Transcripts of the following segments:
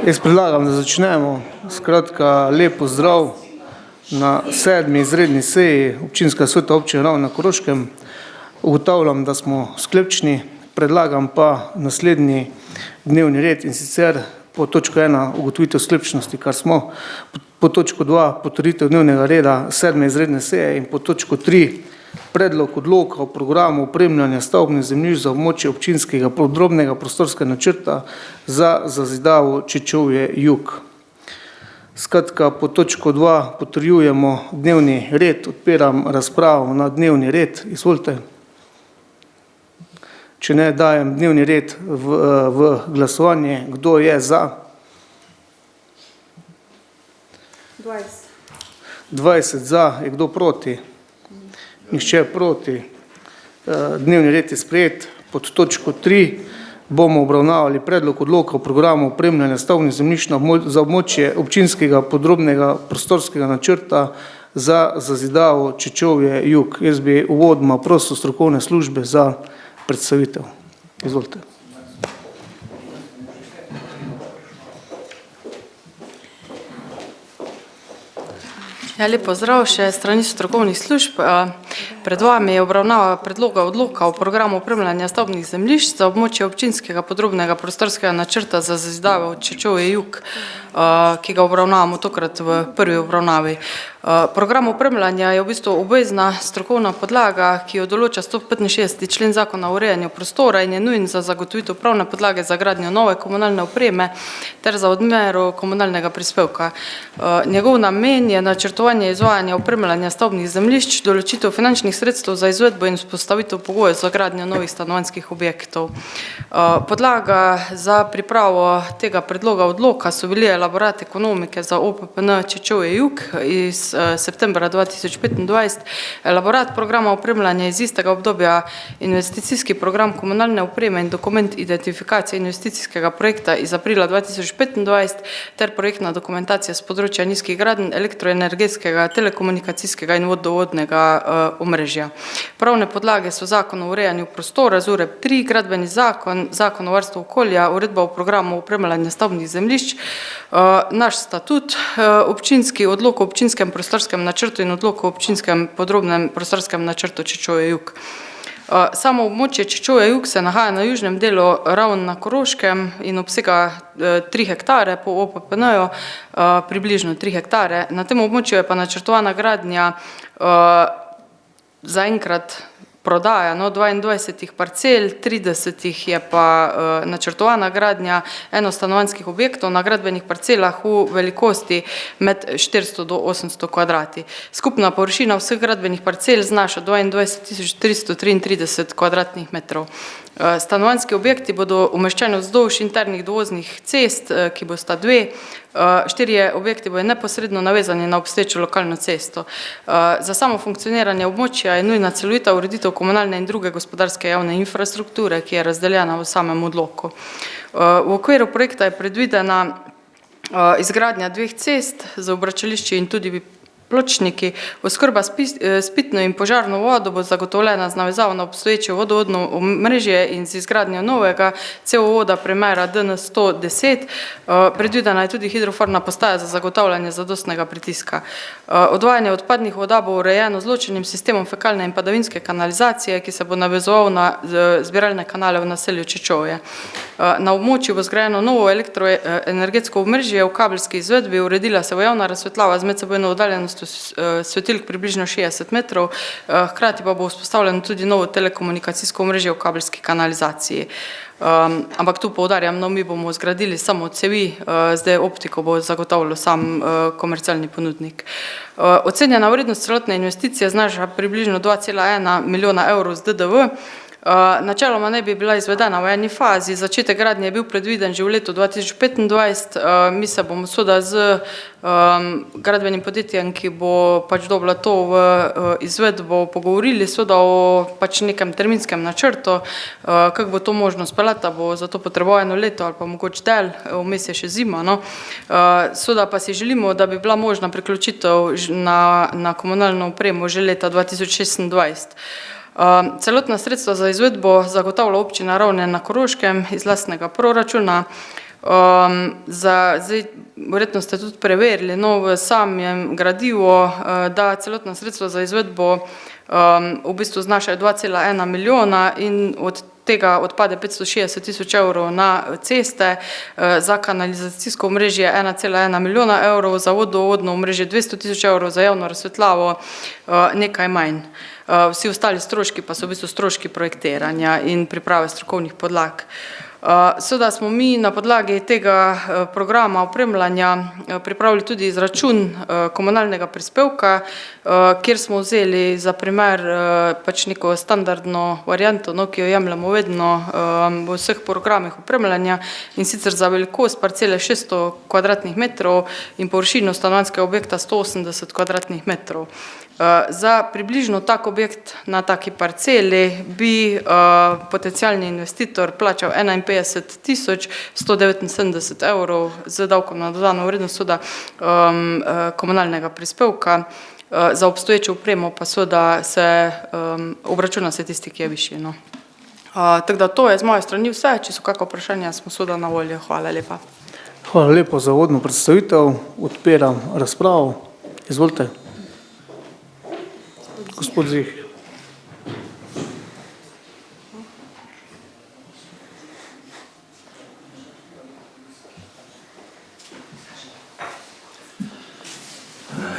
Jaz predlagam, da začnemo. Skratka, lep pozdrav na 7. izredni seji Občinskega sveta občine Raven na Koroškem. Ugotavljam, da smo sklepčni, predlagam pa naslednji dnevni red, in sicer po točko 1 ugotovitev sklepčnosti, kar smo, po točko 2 potrditev dnevnega reda 7. izredne seje in po točko 3 predlog odloka o programu opremljanja stavbnih zemljišč za območje občinskega podrobnega prostorskega načrta za zazidavo Čečovje jug. Skratka, po točko 2 potrjujemo dnevni red, odpiram razpravo na dnevni red. Izvolite. Če ne, dajem dnevni red v glasovanje. Kdo je za? 20 za. Je kdo proti? Nihče proti. Dnevni red je sprejet. Pod točko 3 bomo obravnavali predlog odloka o programu opremljanja stavbnih zemljišč za območje občinskega podrobnega prostorskega načrta za zazidavo Čečovje jug. Jaz bi uvodoma prosil strokovne službe za predstavitev. Izvolite. Ja, lep pozdrav še strani strokovnih služb. Pred vami je obravnava predloga odloka o programu opremljanja stavbnih zemljišč za območje občinskega podrobnega prostorskega načrta za zazidavo Čečovje jug, ki ga obravnavamo tokrat v prvi obravnavi. Program opremljanja je v bistvu obvezna strokovna podlaga, ki jo določa 165. člen zakona o urejanju prostora in je nujen za zagotovitev pravne podlage za gradnjo nove komunalne opreme ter za odmero komunalnega prispevka. Njegov namen je načrtovanje izvajanja opremljanja stavbnih zemljišč, določitev finančnih sredstev za izvedbo in vzpostavitev pogojev za gradnjo novih stanovanjskih objektov. Podlaga za pripravo tega predloga odloka so bili elaborat ekonomike za OPPN Čečovje jug iz septembra 2025, elaborat programa opremljanja iz istega obdobja, investicijski program komunalne opreme in dokument identifikacije investicijskega projekta iz aprila 2025 ter projektna dokumentacija z področja nizkih gradenj, elektroenergetskega, telekomunikacijskega in vodovodnega omrežja. Pravne podlage so zakon o urejanju prostora, ZUREP 3, gradbeni zakon, zakon o varstvu okolja, uredba o programu opremljanja stavbnih zemljišč, naš statut, občinski odlok o občinskem prostorskem načrtu in odlok o občinskem podrobnem prostorskem načrtu Čečovje jug. Samo območje Čečovje jug se nahaja na južnem delu Raven na Koroškem in obsega 3 hektare po OPPN-ju, približno 3 hektare. Na tem območju je pa načrtovana gradnja zaenkrat prodaja 22 parcel, 30 je pa načrtovana gradnja enostanovanjskih objektov na gradbenih parcelah v velikosti med 400 do 800 kvadrati. Skupna površina vseh gradbenih parcel znaša 22.333 kvadratnih metrov. Stanovanjski objekti bodo umeščeni vzdolž internih dovoznih cest, ki bosta 2. 4 objekti bodo neposredno navezani na obstoječo lokalno cesto. Za samo funkcioniranje območja je nujna celovita ureditev komunalne in druge gospodarske javne infrastrukture, ki je razdeljena v samem odloku. V okviru projekta je predvidena izgradnja 2 cest za obračališči in tudi pločniki. Oskrba s pitno in požarno vodo bo zagotovljena z navezavo na obstoječe vodovodno omrežje in z izgradnjo novega cevovoda premera DN110. Predvidena je tudi hidroforna postaja za zagotavljanje zadostnega pritiska. Odvajanje odpadnih voda bo urejeno z ločenim sistemom fekalne in padavinske kanalizacije, ki se bo navezoval na zbiralne kanale v naselju Čečovje. Na območju bo zgrajeno novo elektroenergetsko omrežje v kabelski izvedbi, uredila se bo javna razsvetljava z medsebojno oddaljenostjo svetilk približno 60 metrov, hkrati pa bo vzpostavljeno tudi novo telekomunikacijsko omrežje v kabelski kanalizaciji. Ampak tu poudarjam, mi bomo zgradili samo cevi, zdaj optiko bo zagotavljal sam komercialni ponudnik. Ocenjena vrednost celotne investicije znaša približno 2,1 milijona evrov z DDV. Načeloma ne bi bila izvedena v eni fazi, začetek gradnje je bil predviden že v letu 2025, mi se bomo seveda z gradbenim podjetjem, ki bo pač dobila to v izvedbo, pogovorili seveda o pač nekem terminskem načrtu, kako bo to možno speljati, bo za to potreboval 1 leto ali pa mogoče del, vmes je še zima. Seveda pa si želimo, da bi bila možna priključitev na komunalno opremo že leta 2026. Celotna sredstva za izvedbo zagotavlja občina Ravne na Koroškem iz lastnega proračuna. Zdaj, verjetno ste tudi preverili, no, v samem gradivu, da celotna sredstva za izvedbo v bistvu znašajo 2,1 milijona in od tega odpade 560 tisoč evrov na ceste, za kanalizacijsko omrežje 1,1 milijona evrov, za vodovodno omrežje 200 tisoč evrov, za javno razsvetljavo nekaj manj. Vsi ostali stroški pa so v bistvu stroški projektiranja in priprave strokovnih podlag. Seveda smo mi na podlagi tega programa opremljanja pripravili tudi izračun komunalnega prispevka, kjer smo vzeli za primer pač neko standardno varianto, no, ki jo jemljamo vedno v vseh programih opremljanja, in sicer za velikost parcele 600 kvadratnih metrov in površino stanovanjskega objekta 180 kvadratnih metrov. Za približno tak objekt na taki parceli bi potencialni investitor plačal 51.179 evrov z davkom na dodano vrednost komunalnega prispevka. Za obstoječo opremo pa seveda se obračuna se tisti, ki je višji. No. Tako da to je z moje strani vse. Če so kakšna vprašanja, smo seveda na voljo. Hvala lepa. Hvala lepo za uvodno predstavitev. Odpiram razpravo. Izvolite. Gospod Zih.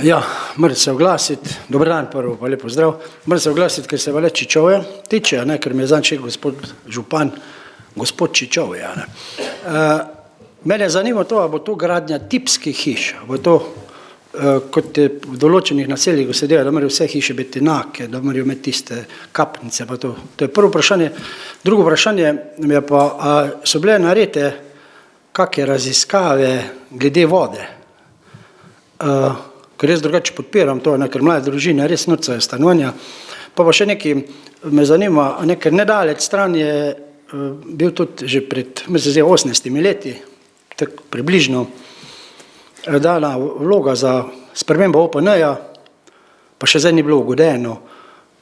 Ja, moram se oglasiti. Dobar dan prvo, pa lepo zdrav. Moram se oglasiti, ker se vale Čičovja tiče, ne, ker mi je zanče gospod župan, gospod Čičovja. Mene zanima to, a bo to gradnja tipskih hiš, bo to kot je v določenih naseljih, ko se dela, da morajo vse hiše biti enake, da morajo imeti tiste kapnice, pa to. To je prvo vprašanje. Drugo vprašanje je pa, a so bile narejene kakšne raziskave glede vode? Ker jaz drugače podpiram to, ker mlade družine res nucajo stanovanja. Pa še nekaj me zanima, ker nedaleč stran je bil tudi že pred, mislim, 18 leti, tako približno, dana vloga za spremembo OPN-ja, pa še zdaj ni bilo ugodeno,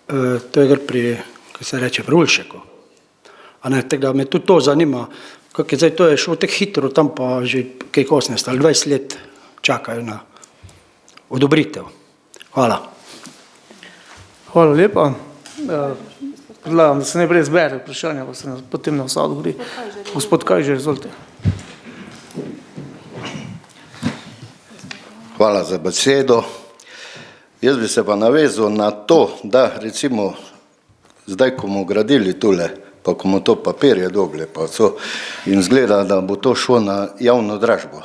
to je pri, ko se reče, pri Ulšeku. Tako da me tudi to zanima, kako je zdaj, to je šlo tako hitro, tam pa že kaj 18 ali 20 let čakajo na odobritev. Hvala. Hvala lepa. Predlagam, da se najprej zbere vprašanja, pa se potem na vsa odgovori. Gospod Kajžer, izvolite. Hvala za besedo. Jaz bi se pa navezal na to, da recimo zdaj, ko bomo gradili tule, pa ko bomo to papirje dobili, pa so, in zgleda, da bo to šlo na javno dražbo.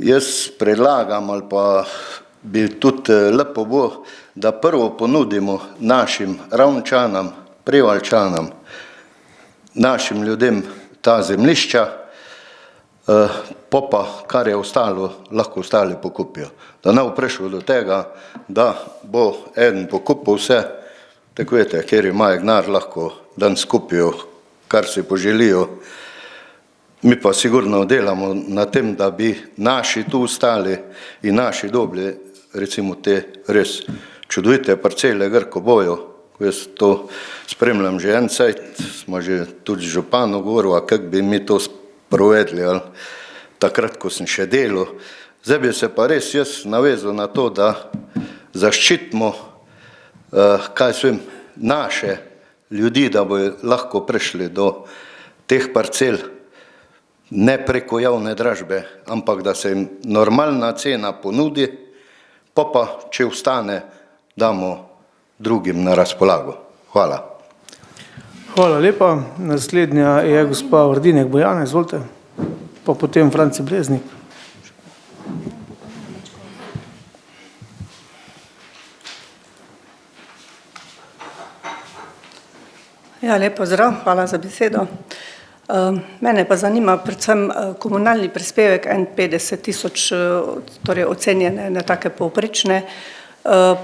Jaz predlagam, ali pa bi tudi lepo bo, da prvo ponudimo našim Ravnčanom, Prevaljčanom, našim ljudem ta zemljišča, pa kar je ostalo, lahko ostali pokupijo. Da ne bo prišlo do tega, da bo eden pokupil vse, tako vete, kjer imajo denar, lahko dan skupijo, kar si poželijo. Mi pa sigurno delamo na tem, da bi naši tu ostali in naši dobili, recimo te res čudovite parcele Grko bojo, ko jaz to spremljam že en cajt, smo že tudi županu govorili, kako bi mi to sprovedli, ali takrat, ko sem še delal. Zdaj bi se pa res jaz navezal na to, da zaščitimo, naše ljudi, da bojo lahko prišli do teh parcel, ne preko javne dražbe, ampak da se jim normalna cena ponudi, pa če ostane, damo drugim na razpolago. Hvala. Hvala lepa. Naslednja je gospa Vrdinek Bojana, izvolite. Pa potem Franci Breznik. Ja, lepo zdrav, hvala za besedo. Mene pa zanima predvsem komunalni prispevek 51 tisoč, torej ocenjene na take povprečne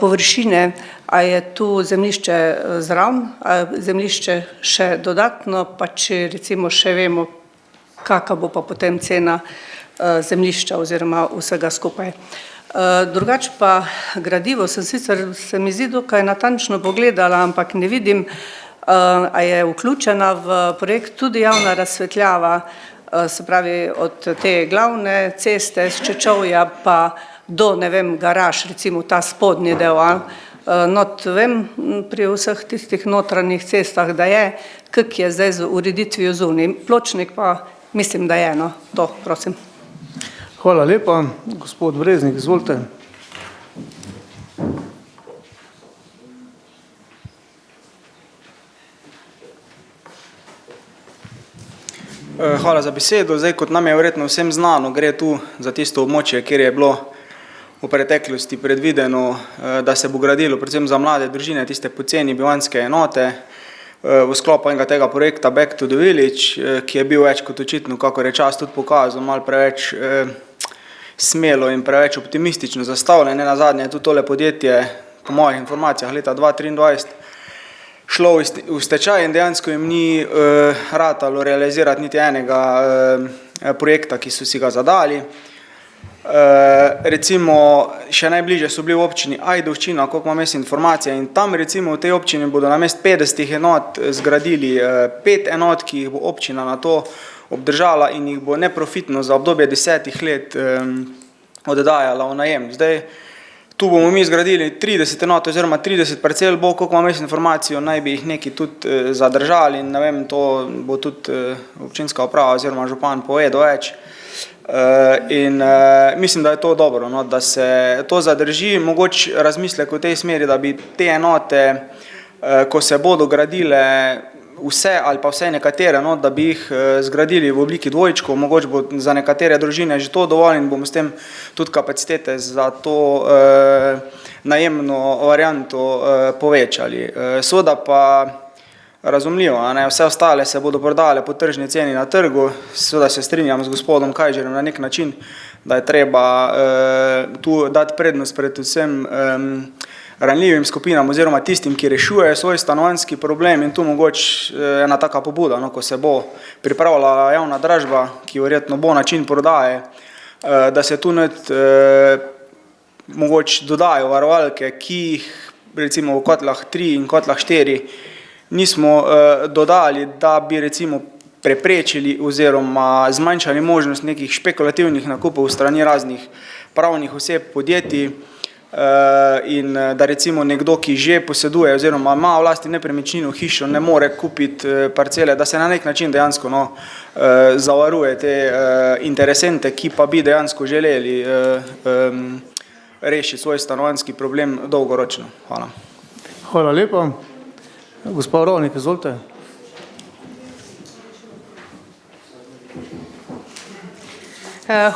površine. A je tu zemljišče zraven, a zemljišče še dodatno, pa če recimo še vemo, kakva bo pa potem cena zemljišča oziroma vsega skupaj. Drugače pa gradivo sem sicer, se mi zdi dokaj natančno pogledala, ampak ne vidim, a je vključena v projekt tudi javna razsvetljava se pravi od te glavne ceste z Čečovja pa do, ne vem, garaž, recimo ta spodnji del, not vem pri vseh tistih notranjih cestah, da je, kak je zdaj z ureditvijo zunaj. Pločnik pa mislim, da je, no, to prosim. Hvala lepa. Gospod Breznik, izvolite. Hvala za besedo. Zdaj, kot nam je verjetno vsem znano, gre tu za tisto območje, kjer je bilo v preteklosti predvideno, da se bo gradilo predvsem za mlade družine, tiste poceni bivanjske enote v sklopu enega tega projekta Back to the Village, ki je bil več kot očitno, kakor je čas tudi pokazal, malo preveč smelo in preveč optimistično zastavljeno. Nenazadnje je tudi tole podjetje, po mojih informacijah, leta 2023 šlo v stečaj in dejansko jim ni ratalo realizirati niti enega projekta, ki so si ga zadali. Recimo, še najbližje so bili v občini Ajdovščina, koliko imam jaz informacije, in tam recimo v tej občini bodo namest 50 enot zgradili 5 enot, ki jih bo občina na to obdržala in jih bo neprofitno za obdobje 10 let oddajala v najem. Zdaj, tu bomo mi zgradili 30 enot oziroma 30 parcel, bo, koliko imam jaz informacijo, naj bi jih neki tudi zadržali in ne vem, to bo tudi občinska uprava oziroma župan povedal več. In mislim, da je to dobro, no, da se to zadrži, mogoče razmislek v tej smeri, da bi te enote, ko se bodo gradile vse ali pa vse nekatere, no, da bi jih zgradili v obliki dvojčkov, mogoče bo za nekatere družine že to dovolj in bomo s tem tudi kapacitete za to najemno varianto povečali. Seveda pa razumljivo, ne, vse ostale se bodo prodale po tržni ceni na trgu, seveda se strinjam z gospodom Kajžerjem na nek način, da je treba tu dati prednost predvsem ranljivim skupinam oziroma tistim, ki rešujejo svoj stanovanjski problem in tu mogoče ena taka pobuda, no, ko se bo pripravila javna dražba, ki verjetno bo način prodaje, da se tu mogoče dodajo varovalke, ki jih recimo v kotlah 3 in kotlah 4 nismo dodali, da bi recimo preprečili oziroma zmanjšali možnost nekih špekulativnih nakupov v strani raznih pravnih oseb, podjetij, in da recimo nekdo, ki že poseduje oziroma ima v lasti nepremičnino hišo, ne more kupiti parcele, da se na nek način dejansko zavaruje te interesente, ki pa bi dejansko želeli rešiti svoj stanovanjski problem dolgoročno. Hvala. Hvala lepa. Gospod Rovnik, izvolite.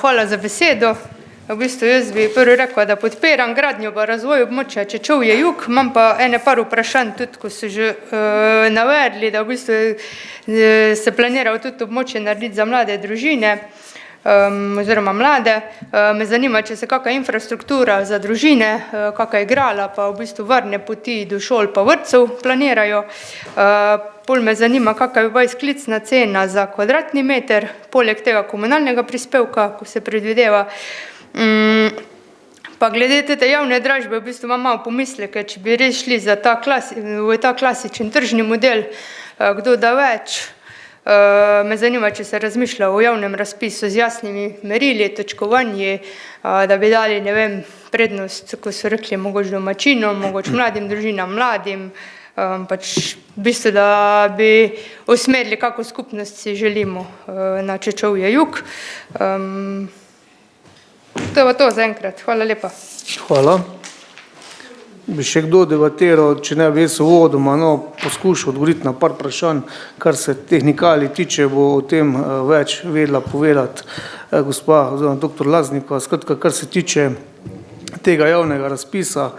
Hvala za besedo. V bistvu jaz bi prvi rekel, da podpiram gradnjo pa razvoj območja Čečovje jug, imam pa ene par vprašanj tudi, ko so že navedli, da v bistvu se planira tudi območje narediti za mlade družine oziroma mlade. Me zanima, če se kakšna infrastruktura za družine, kakšna igrala, pa v bistvu varne poti do šol pa vrtcev planirajo. Pol me zanima, kakšna je izklicna cena za kvadratni meter, poleg tega komunalnega prispevka, ko se predvideva. Pa glede te javne dražbe, v bistvu imam malo pomisleke, če bi res šli za ta klasičen tržni model, kdo da več. Me zanima, če se razmišlja o javnem razpisu z jasnimi merili, točkovanji, da bi dali, ne vem, prednost, ko so rekli, mogoče domačinom, mogoče mladim družinam, mladim, pač v bistvu, da bi usmerili, kako skupnost si želimo na Čečovje jug. To je to zaenkrat. Hvala lepa. Hvala. Bi še kdo debatiral, če ne bi jaz uvodoma, poskušal odgovoriti na par vprašanj, kar se tehnikali tiče, bo o tem več vedela povedati gospa oziroma doktor Laznikova. Skratka, kar se tiče tega javnega razpisa,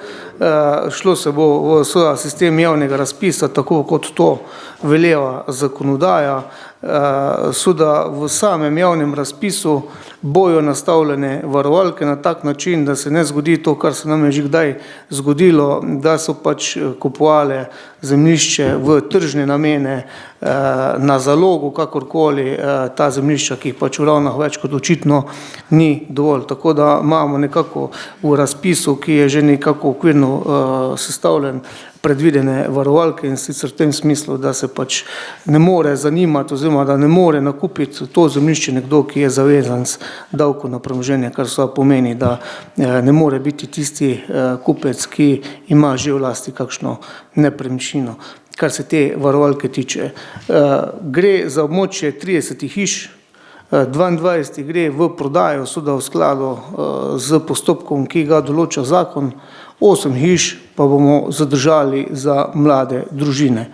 šlo se bo v sistem javnega razpisa, tako kot to veleva zakonodaja. Seveda v samem javnem razpisu bojo nastavljene varovalke na tak način, da se ne zgodi to, kar se nam je že kdaj zgodilo, da so pač kupovale zemljišče v tržne namene na zalogo, kakorkoli ta zemljišča, ki jih pač v Ravnah več kot očitno ni dovolj. Tako da imamo nekako v razpisu, ki je že nekako okvirno sestavljen, predvidene varovalke, in sicer v tem smislu, da se pač ne more zanimati oziroma da ne more nakupiti to zemljišče nekdo, ki je zavezan z davkom na premoženje, kar seveda pomeni, da ne more biti tisti kupec, ki ima že v lasti kakšno nepremičnino. Kar se te varovalke tiče. Gre za območje 30 hiš, 22 gre v prodajo, seveda v skladu z postopkom, ki ga določa zakon, 8 hiš pa bomo zadržali za mlade družine.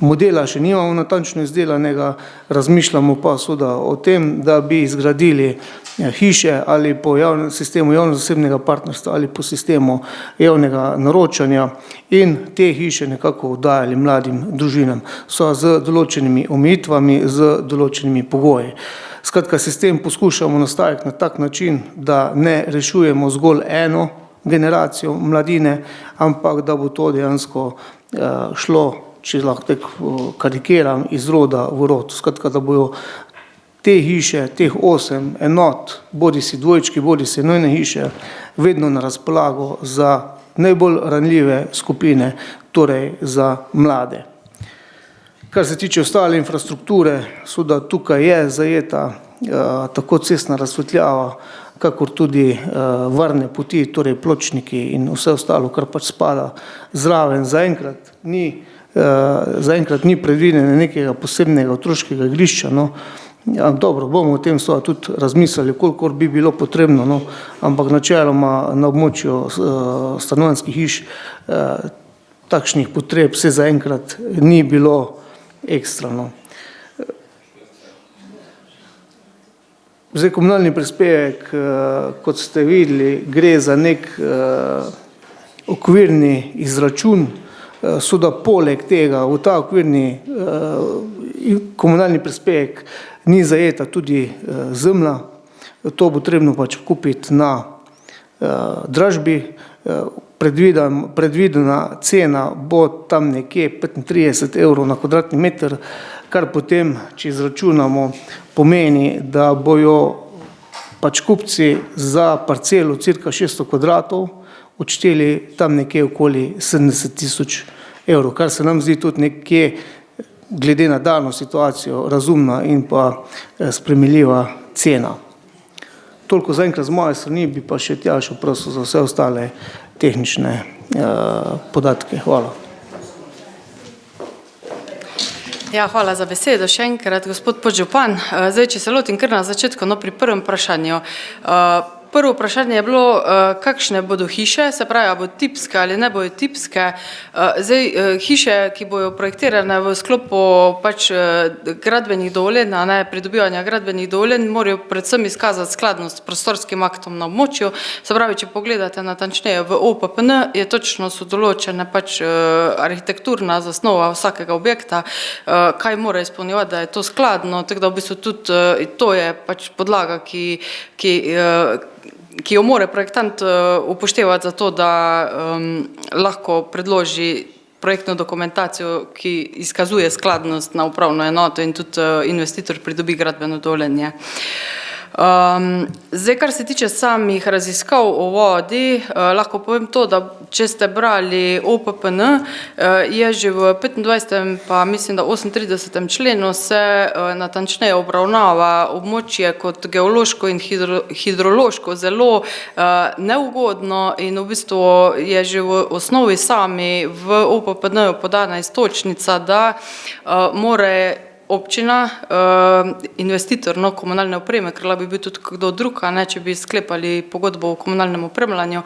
Modela še nimamo natančno izdelanega, razmišljamo pa seveda o tem, da bi zgradili hiše ali po sistemu javno-zasebnega partnerstva ali po sistemu javnega naročanja in te hiše nekako oddajali mladim družinam, so z določenimi omejitvami, z določenimi pogoji. Skratka, sistem poskušamo nastaviti na tak način, da ne rešujemo zgolj eno generacijo mladine, ampak da bo to dejansko šlo, če lahko tako karikiram, iz roda v rod. Skratka, da bojo te hiše, teh 8 enot, bodi si dvojčki, bodi si enojne hiše, vedno na razpolago za najbolj ranljive skupine, torej za mlade. Kar se tiče ostale infrastrukture, seveda tukaj je zajeta tako cestna razsvetljava, kakor tudi varne poti, torej pločniki in vse ostalo, kar pač spada zraven. Zaenkrat ni predvidene nekega posebnega otroškega igrišča, no. Dobro, bomo o tem seveda tudi razmislili, kolikor bi bilo potrebno, no, ampak načeloma na območju stanovanjskih hiš takšnih potreb se zaenkrat ni bilo ekstra, no. Zdaj, komunalni prispevek, kot ste videli, gre za nek okvirni izračun, seveda poleg tega v ta okvirni komunalni prispevek ni zajeta tudi zemlja, to bo potrebno pač kupiti na dražbi. Predvidena cena bo tam nekje 35 € na kvadratni meter, kar potem, če izračunamo, pomeni, da bojo pač kupci za parcelo cirka 600 kvadratov odšteli tam nekje okoli 70 000 €, kar se nam zdi tudi nekje, glede na dano situacijo, razumna in pa sprejemljiva cena. Toliko zaenkrat z moje strani, bi pa še Tjašo prosil za vse ostale tehnične podatke. Hvala. Ja, hvala za besedo še enkrat, gospod podžupan. Zdaj, če se lotim kar na začetku, no, pri prvem vprašanju. Prvo vprašanje je bilo, kakšne bodo hiše, se pravi, ali bodo tipske ali ne bodo tipske. Zdaj, hiše, ki bojo projektirane v sklopu pač gradbenih dovoljenj, ne pridobivanja gradbenih dovoljenj, morajo predvsem izkazati skladnost s prostorskim aktom na območju. Se pravi, če pogledate natančneje v OPPN, je točno so določene pač arhitekturna zasnova vsakega objekta, kaj mora izpolnjevati, da je to skladno, tako da v bistvu tudi to je pač podlaga, ki jo mora projektant upoštevati za to, da lahko predloži projektno dokumentacijo, ki izkazuje skladnost na upravno enoto in tudi investitor pridobi gradbeno dovoljenje. Zdaj, kar se tiče samih raziskav o vodi, lahko povem to, da če ste brali OPPN, je že v 25. pa mislim, da 38. členu se natančneje obravnava območje kot geološko in hidrološko zelo neugodno in v bistvu je že v osnovi sami v OPPN podana iztočnica, da more občina, investitor komunalne opreme, ker lahko bi bil tudi kdo drug, če bi sklepali pogodbo o komunalnem opremljanju,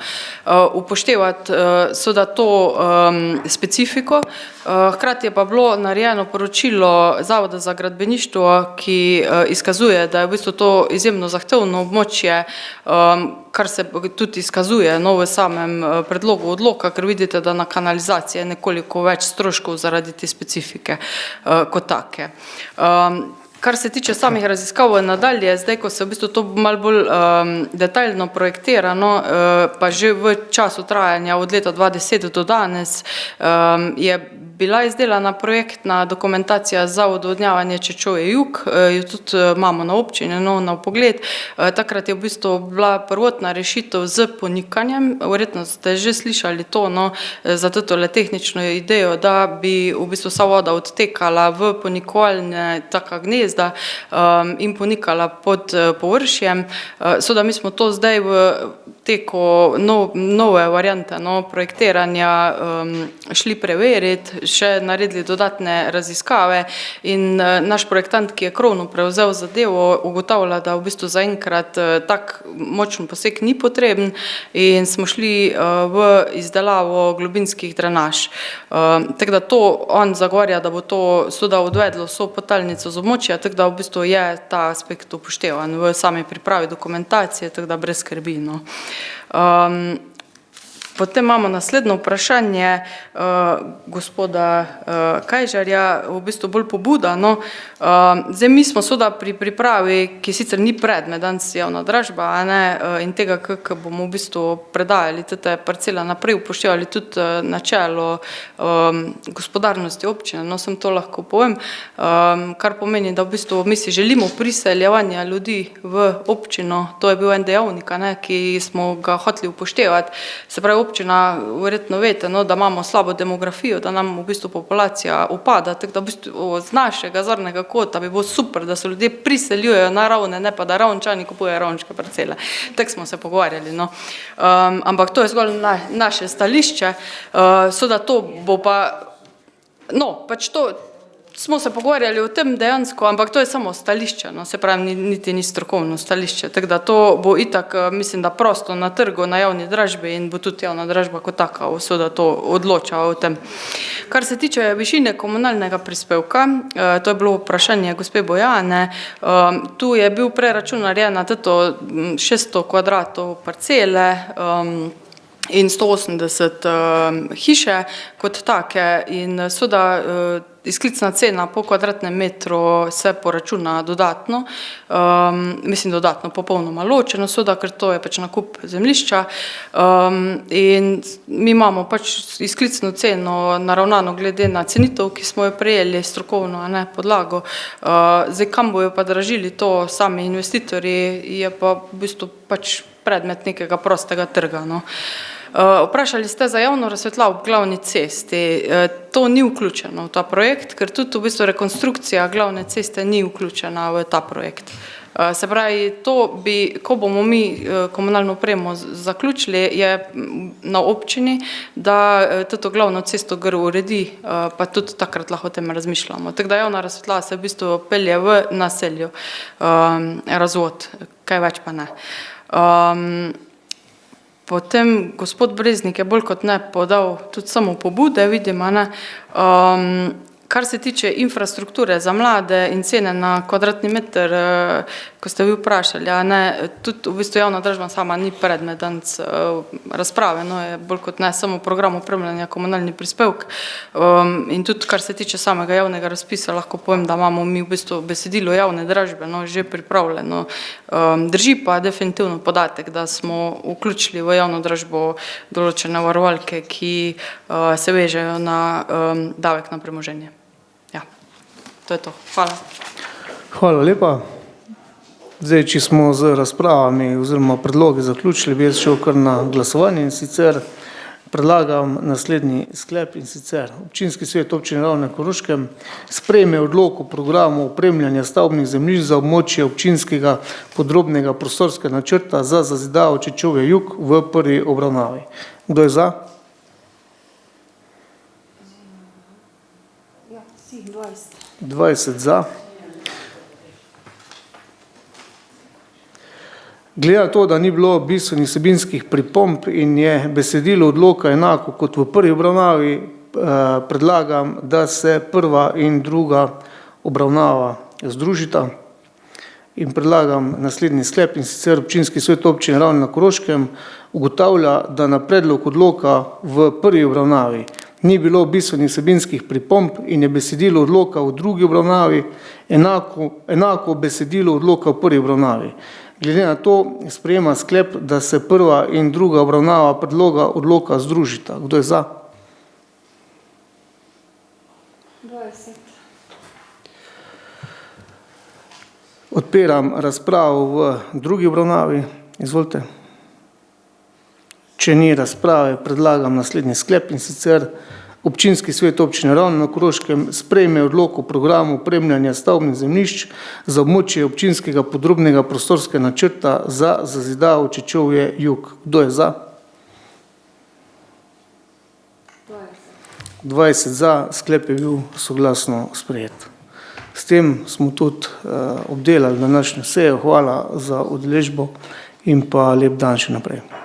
upoštevati seveda to specifiko. Hkrati je pa bilo narejeno poročilo Zavoda za gradbeništvo, ki izkazuje, da je v bistvu to izjemno zahtevno območje, kar se tudi izkazuje v samem predlogu odloka, ker vidite, da na kanalizaciji je nekoliko več stroškov zaradi te specifike kot take. Kar se tiče samih raziskav nadalje, zdaj, ko se v bistvu to malo bolj detaljno projektira, pa že v času trajanja od leta 2010 do danes je bila izdelana projektna dokumentacija za odvodnjavanje Čečovje jug, jo tudi imamo na občini, na pogled. Takrat je v bistvu bila prvotna rešitev z ponikanjem, verjetno ste že slišali to, za tole tehnično idejo, da bi v bistvu vsa voda odtekala v ponikovalne taka gnezda in ponikala pod površjem. Seveda mi smo to zdaj v teku nove variante projektiranja šli preveriti, še naredili dodatne raziskave in naš projektant, ki je krovno prevzel zadevo, ugotavlja, da v bistvu zaenkrat tak močen poseg ni potreben in smo šli v izdelavo globinskih drenaž. Tako da to on zagovarja, da bo to seveda odvedlo vso podtalnico z območja, tako da v bistvu je ta aspekt upoštevan v sami pripravi dokumentacije, tako da brez skrbi. Potem imamo naslednje vprašanje gospoda Kajžarja, v bistvu bolj pobuda. Zdaj mi smo seveda pri pripravi, ki sicer ni predmet danes javna dražba, in tega, kako bomo v bistvu predajali te parcele naprej, upoštevali tudi načelo gospodarnosti občine, sem to lahko povem, kar pomeni, da v bistvu mi si želimo priseljevanja ljudi v občino, to je bil en dejavnik, ki smo ga hoteli upoštevati. Se pravi, občina, verjetno veste, da imamo slabo demografijo, da nam v bistvu populacija upada, tako da v bistvu z našega zornega kota bi bilo super, da se ljudje priseljujejo na Ravne, ne pa da Ravnčani kupujejo ravniške parcele. Tako smo se pogovarjali. Ampak to je zgolj naše stališče. Seveda to bo pa, pač to smo se pogovarjali o tem dejansko, ampak to je samo stališče, se pravi, niti ni strokovno stališče, tako da to bo itak, mislim, da prosto na trgu, na javni dražbi in bo tudi javna dražba kot taka, seveda to odloča o tem. Kar se tiče višine komunalnega prispevka, to je bilo vprašanje gospe Bojane, tu je bil preračun narejen na 600 kvadratov parcele, in 180 hiše kot take in seveda izklicna cena po kvadratnem metru se poračuna dodatno, mislim dodatno popolnoma ločeno, seveda, ker to je pač nakup zemljišča in mi imamo pač izklicno ceno naravnano glede na cenitev, ki smo jo prejeli strokovno, podlago. Zdaj, kam bojo pa dražili to sami investitorji, je pa v bistvu pač predmet nekega prostega trga. Vprašali ste za javno razsvetljavo ob glavni cesti. To ni vključeno v ta projekt, ker tudi v bistvu rekonstrukcija glavne ceste ni vključena v ta projekt. Se pravi, ko bomo mi komunalno opremo zaključili, je na občini, da to glavno cesto uredi, pa tudi takrat lahko o tem razmišljamo. Tako da javna razsvetljava se v bistvu pelje v naselju, razvod, kaj več pa ne. Potem gospod Breznik je bolj kot ne podal tudi samo pobude, vidim, kar se tiče infrastrukture za mlade in cene na kvadratni meter, ko ste vi vprašali, tudi v bistvu javna dražba sama ni predmet danes razprave, je bolj kot ne samo program opremljanja komunalni prispevk in tudi kar se tiče samega javnega razpisa, lahko povem, da imamo mi v bistvu besedilo javne dražbe že pripravljeno. Drži pa definitivno podatek, da smo vključili v javno dražbo določene varovalke, ki se vežejo na davek na premoženje. To je to. Hvala. Hvala lepa. Zdaj, če smo z razpravami oziroma predlogi zaključili, bi jaz šel kar na glasovanje in sicer predlagam naslednji sklep in sicer Občinski svet občine Ravne na Koroškem sprejme odlok o programu opremljanja stavbnih zemljišč za območje občinskega podrobnega prostorskega načrta za zazidavo Čečovje jug v prvi obravnavi. Kdo je za? 20 za. Glede na to, da ni bilo bistvenih vsebinskih pripomb in je besedilo odloka enako kot v prvi obravnavi, predlagam, da se prva in druga obravnava združita in predlagam naslednji sklep in sicer Občinski svet občine Ravne na Koroškem ugotavlja, da na predlog odloka v prvi obravnavi ni bilo bistvenih vsebinskih pripomb in je besedilo odloka v drugi obravnavi enako besedilo odloka v prvi obravnavi. Glede na to sprejema sklep, da se prva in druga obravnava predloga odloka združita. Kdo je za? Odpiram razpravo v drugi obravnavi. Izvolite. Če ni razprave, predlagam naslednji sklep, in sicer Občinski svet občine Ravne na Koroškem sprejme odlok o programu opremljanja stavbnih zemljišč za območje občinskega podrobnega prostorskega načrta za zazidavo Čečovje jug. Kdo je za? 20 za, sklep je bil soglasno sprejet. S tem smo tudi obdelali današnjo sejo. Hvala za udeležbo in pa lep dan še naprej.